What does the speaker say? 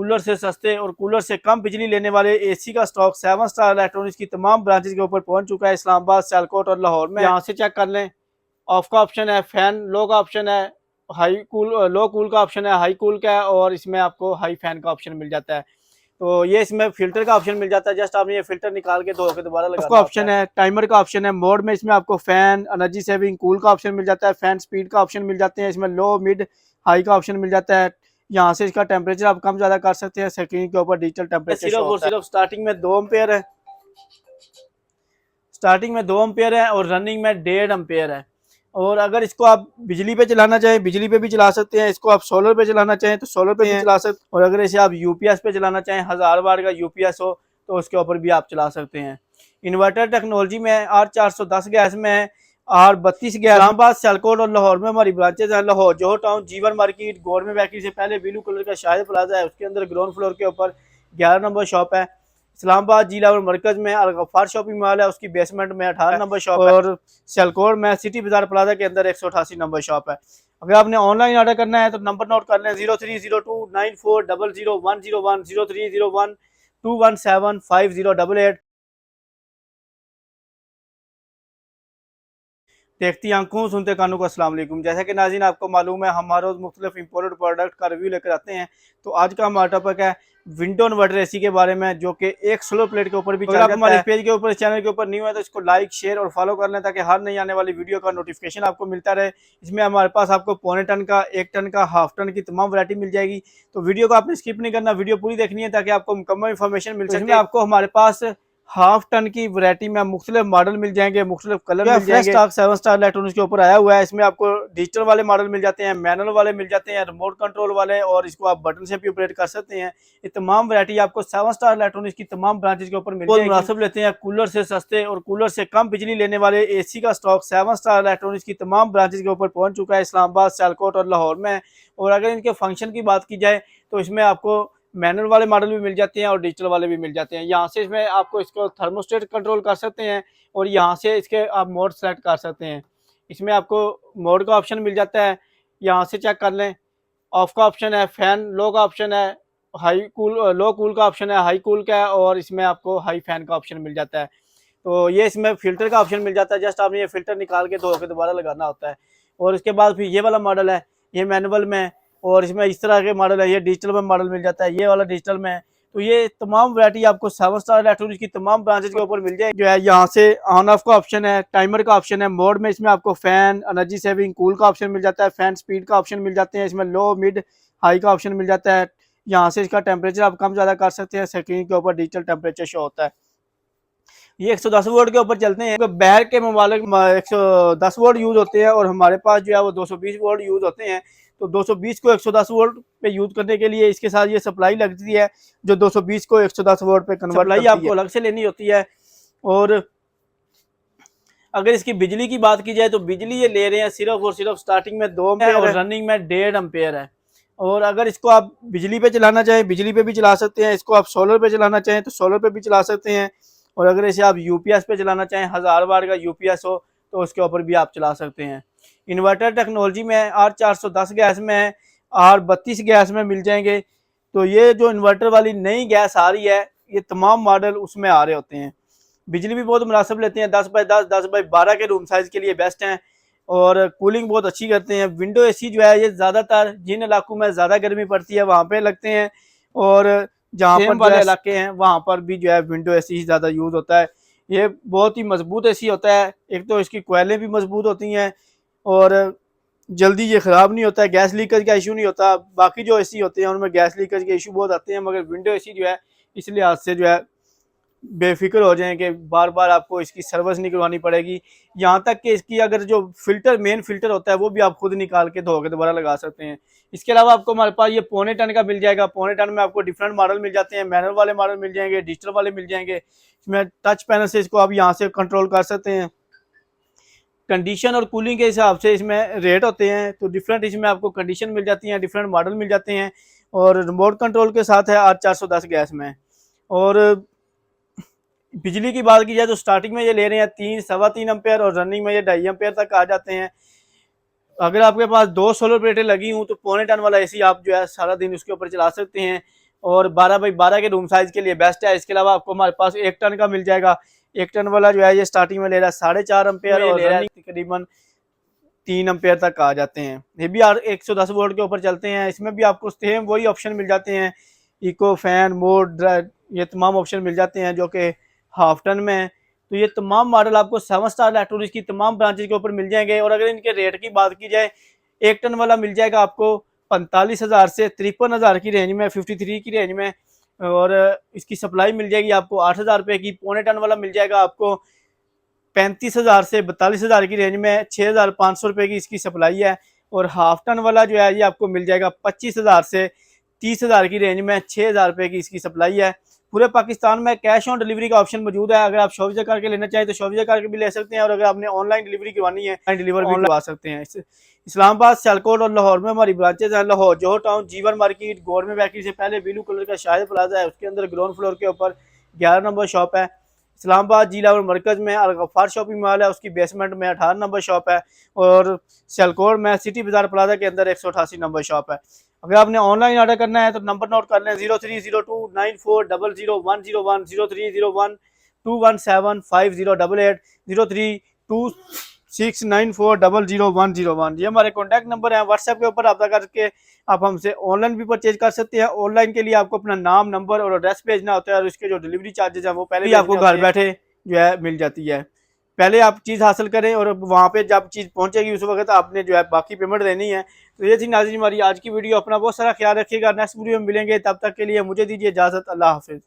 Cooler से सस्ते और कूलर से कम बिजली लेने वाले एसी का स्टॉक 7 स्टार इलेक्ट्रॉनिक्स की तमाम ब्रांचेज के ऊपर पहुंच चुका है, इस्लामाबाद, सियालकोट और लाहौर में। यहाँ से चेक कर लें, ऑफ का ऑप्शन है, फैन लो का ऑप्शन है, हाई कूल लो कूल का ऑप्शन है, हाई कूल का है, और इसमें आपको हाई फैन का ऑप्शन मिल जाता है। तो ये इसमें फिल्टर का ऑप्शन मिल जाता है, जस्ट आपने ये फिल्टर निकाल के धो के दोबारा लगाना होता है। ऑप्शन है, टाइमर का ऑप्शन है, मोड में इसमें आपको फैन, एनर्जी सेविंग, कूल का ऑप्शन मिल जाता है, फैन स्पीड का ऑप्शन मिल जाते हैं, इसमें लो मिड हाई का ऑप्शन मिल जाता है। यहाँ से इसका टेम्परेचर आप कम ज्यादा कर सकते हैं, स्क्रीन के ऊपर डिजिटल टेम्परेचर सिर्फ और सिर्फ स्टार्टिंग में 2 एम्पेयर है, स्टार्टिंग में 2 एम्पेयर है और रनिंग में 1.5 एम्पेयर है। और अगर इसको आप बिजली पे चलाना चाहें बिजली पे भी चला सकते हैं, इसको आप सोलर पे चलाना चाहें तो सोलर पे भी चला सकते हैं, और अगर इसे आप यूपीएस पे चलाना चाहें 1000 वाट का यूपीएस हो तो उसके ऊपर भी आप चला सकते हैं। इन्वर्टर टेक्नोलॉजी में R410 गैस में है, R32 गैस। इस्लामाबाद, सियालकोट और लाहौर में हमारी ब्रांचेज हैं। लाहौर जोहर टाउन, जीवन मार्केट, गवर्नमेंट बेकरी से पहले ब्लू कलर का शाहिद प्लाजा है, उसके अंदर ग्राउंड फ्लोर के ऊपर 11 नंबर शॉप है। इस्लामाबाद जिला और मरकज में अल-गफ्फार शॉपिंग मॉल है, उसकी बेसमेंट में 18 नंबर शॉप है, और सियालकोट में सिटी बाजार प्लाजा के अंदर 188 नंबर शॉप है। अगर आपने ऑनलाइन ऑर्डर करना है तो नंबर नोट कर लें, 030294000101, 0301217508। देखती आंखों सुनते कानों को अस्सलाम वालेकुम। जैसा कि नाज़रीन आपको मालूम है, हम हर रोज़ मुख्तलिफ इंपोर्टेड प्रोडक्ट का रिव्यू लेकर आते हैं। तो आज का हमारा टॉपिक है विंडो इन्वर्टर एसी के बारे में, जो कि एक सोलर प्लेट के ऊपर भी चल जाता है। हमारे पेज के ऊपर, चैनल के ऊपर न्यू है तो इसको लाइक, शेयर और फॉलो कर लें, ताकि हर नई आने वाली वीडियो का नोटिफिकेशन आपको मिलता रहे। इसमें हमारे पास आपको पौने टन का, 1 टन का, हाफ टन की तमाम वैरायटी मिल जाएगी। तो वीडियो को आपने स्किप नहीं करना, वीडियो पूरी देखनी है ताकि आपको मुकम्मल इन्फॉर्मेशन मिल सके। आपको हमारे पास हाफ टन की वैरायटी में मुख्तलिफ मॉडल मिल जाएंगे, मुख्तलिफ कलर मिल जाएंगे। स्टॉक 7 स्टार इलेक्ट्रॉनिक्स के ऊपर आया हुआ है। इसमें आपको डिजिटल वाले मॉडल मिल जाते हैं, मैनुअल वाले मिल जाते हैं, रिमोट कंट्रोल वाले, और इसको आप बटन से भी ऑपरेट कर सकते हैं। ये तमाम वैरायटी आपको 7 स्टार इलेक्ट्रॉनिक्स की तमाम ब्रांचेज के ऊपर मिल जाएगी। मुनासिब लेते हैं कूलर से सस्ते और कूलर से कम बिजली लेने वाले एसी का स्टॉक 7 स्टार इलेक्ट्रॉनिक्स की तमाम ब्रांचेज के ऊपर पहुंच चुका है, इस्लामाबाद, सियालकोट और लाहौर में। और अगर इनके फंक्शन की बात की जाए तो इसमें आपको मैनुअल वाले मॉडल भी मिल जाते हैं और डिजिटल वाले भी मिल जाते हैं। यहाँ से इसमें आपको इसको थर्मोस्टेट कंट्रोल कर सकते हैं, और यहाँ से इसके आप मोड सेलेक्ट कर सकते हैं। इसमें आपको मोड का ऑप्शन मिल जाता है, यहाँ से चेक कर लें, ऑफ का ऑप्शन है, फैन लो का ऑप्शन है, हाई कूल लो कूल का ऑप्शन है, हाई कूल का है, और इसमें आपको हाई फैन का ऑप्शन मिल जाता है। तो ये इसमें फिल्टर का ऑप्शन मिल जाता है, जस्ट आपने ये फिल्टर निकाल के धो के दोबारा लगाना होता है। और इसके बाद फिर ये वाला मॉडल है, ये मैनुअल में, और इसमें इस तरह के मॉडल है, ये डिजिटल में मॉडल मिल जाता है, ये वाला डिजिटल में। तो ये तमाम वैरायटी आपको 7 स्टार इलेक्ट्रॉनिक्स की तमाम ब्रांचेज के ऊपर मिल जाएगी। जो है यहाँ से ऑन ऑफ का ऑप्शन है, टाइमर का ऑप्शन है, मोड में इसमें आपको फैन, एनर्जी सेविंग, कूल का ऑप्शन मिल जाता है, फैन स्पीड का ऑप्शन मिल जाते हैं, इसमें लो मिड हाई का ऑप्शन मिल जाता है। यहाँ से इसका टेम्परेचर आप कम ज़्यादा कर सकते हैं, स्क्रीन के ऊपर डिजिटल टेम्परेचर शो होता है। ये 110 वोल्ट के ऊपर चलते हैं। बैर के मोबाइल 110 वोल्ट यूज होते हैं, और हमारे पास जो है वो 220 वोल्ट यूज होते हैं। तो 220 को 110 वोल्ट पे यूज करने के लिए इसके साथ ये सप्लाई लगती है, जो 220 को 110 वोल्ट पे कन्वर्ट करती है। आपको अलग से लेनी होती है। और अगर इसकी बिजली की बात की जाए तो बिजली ये ले रहे हैं सिर्फ और सिर्फ स्टार्टिंग में 2 एम्पेयर और रनिंग में 1.5 एम्पेयर है। और अगर इसको आप बिजली पे चलाना चाहें बिजली पे भी चला सकते हैं, इसको आप सोलर पे चलाना चाहें तो सोलर पे भी चला सकते हैं, और अगर इसे आप यूपीएस पे चलाना चाहें 1000 वाट का यूपीएस हो तो उसके ऊपर भी आप चला सकते हैं। इन्वर्टर टेक्नोलॉजी में R410 गैस में है, R32 गैस में मिल जाएंगे। तो ये जो इन्वर्टर वाली नई गैस आ रही है, ये तमाम मॉडल उसमें आ रहे होते हैं। बिजली भी बहुत मुनासिब लेते हैं, 10x10, 10x12 के रूम साइज के लिए बेस्ट हैं, और कूलिंग बहुत अच्छी करते हैं। विंडो एसी जो है ये ज़्यादातर जिन इलाकों में ज़्यादा गर्मी पड़ती है वहाँ पे लगते हैं, और जहाँ पर वाले इलाके हैं वहाँ पर भी जो है विंडो एसी ज़्यादा यूज़ होता है। ये बहुत ही मजबूत एसी होता है, एक तो इसकी कोयलें भी मजबूत होती हैं, और जल्दी ये ख़राब नहीं होता है, गैस लीकेज का इशू नहीं होता। बाकी जो एसी होते हैं उनमें गैस लीकेज के इशू बहुत आते हैं, मगर विंडो एसी जो है इस लिहाज से जो है बेफिक्र हो जाएं कि बार बार आपको इसकी सर्विस नहीं करवानी पड़ेगी। यहाँ तक कि इसकी अगर जो फिल्टर मेन फिल्टर होता है वो भी आप खुद निकाल के धो के दोबारा लगा सकते हैं। इसके अलावा आपको हमारे पास ये पौने टन का मिल जाएगा। पौने टन में आपको डिफरेंट मॉडल मिल जाते हैं, मैनुअल वाले मॉडल मिल जाएंगे, डिजिटल वाले मिल जाएंगे। इसमें टच पैनल से इसको आप यहाँ से कंट्रोल कर सकते हैं। कंडीशन और कूलिंग के हिसाब से इसमें रेट होते हैं, तो डिफरेंट इसमें आपको कंडीशन मिल जाती हैं, डिफरेंट मॉडल मिल जाते हैं, और रिमोट कंट्रोल के साथ है R410 गैस में। और बिजली की बात की जाए तो स्टार्टिंग में ये ले रहे हैं 3 सवा 3 एम्पेयर, और रनिंग में ये 2.5 एम्पेयर तक आ जाते हैं। अगर आपके पास 2 सोलर प्लेटें लगी हूँ तो पौने टन वाला एसी आप जो है सारा दिन उसके ऊपर चला सकते हैं। और 12x12 के रूम साइज के लिए बेस्ट है। इसके अलावा आपको हमारे पास 1 टन का मिल जाएगा। 1 टन वाला जो है ये स्टार्टिंग में ले रहा है 4.5 एम्पेयर और ले रहा है तकरीबन 3 एम्पेयर तक आ जाते हैं। ये भी 110 वोल्ट के ऊपर चलते हैं। इसमें भी आपको सेम वही ऑप्शन मिल जाते हैं, इको, फैन, मोड, ये तमाम ऑप्शन मिल जाते हैं जो कि हाफ टन में है। तो ये तमाम मॉडल आपको 7 स्टार इलेक्ट्रॉनिक्स की तमाम ब्रांचेज के ऊपर मिल जाएंगे। और अगर इनके रेट की बात की जाए, 1 टन वाला मिल जाएगा आपको 45,000 से 53,000 की रेंज में, 53 की रेंज में। और इसकी सप्लाई मिल जाएगी आपको 8,000 रुपये की। पौने टन वाला मिल जाएगा आपको 35,000 से 42,000 की रेंज में, 6,500 रुपये की इसकी सप्लाई है। और हाफ टन वाला जो है ये आपको मिल जाएगा 25,000 से 30,000 की रेंज में, 6,000 रुपये की इसकी सप्लाई है। पूरे पाकिस्तान में कैश ऑन डिलीवरी का ऑप्शन मौजूद है। अगर आप शॉपिंग करके लेना चाहें तो शॉपिंग करके भी ले सकते हैं, और अगर आपने ऑनलाइन डिलीवरी करवानी है डिलीवर भी करवा सकते हैं। इस्लामाबाद, सियालकोट और लाहौर में हमारी ब्रांचेज हैं। लाहौर जोहर टाउन, जीवन मार्केट, गवर्नमेंट बेकरी से पहले ब्लू कलर का शाहिद प्लाजा है, उसके अंदर ग्राउंड फ्लोर के ऊपर 11 नंबर शॉप है। इस्लामाबाद जिला और मरकज़ में अल गफ्फार शॉपिंग मॉल है, उसकी बेसमेंट में 18 नंबर शॉप है। और सियालकोट में सिटी बाजार प्लाजा के अंदर 188 नंबर शॉप है। अगर आपने ऑनलाइन ऑर्डर करना है तो नंबर नोट कर लें 030294000101, 0301217508, 032694000101। ये हमारे कॉन्टैक्ट नंबर है। व्हाट्सएप के ऊपर रब्ता करके आप हमसे ऑनलाइन भी परचेज कर सकते हैं। ऑनलाइन के लिए आपको अपना नाम, नंबर और एड्रेस भेजना होता है, और उसके जो डिलीवरी चार्जेस हैं वो पहले आपको घर बैठे जो है मिल जाती है। पहले आप चीज़ हासिल करें और वहाँ पे जब चीज़ पहुँचेगी उस वक्त आपने जो है बाकी पेमेंट देनी है। तो ये थी नाज़रीन हमारी आज की वीडियो। अपना बहुत सारा ख्याल रखिएगा। नेक्स्ट वीडियो में मिलेंगे, तब तक के लिए मुझे दीजिए इजाज़त। अल्लाह हाफिज़।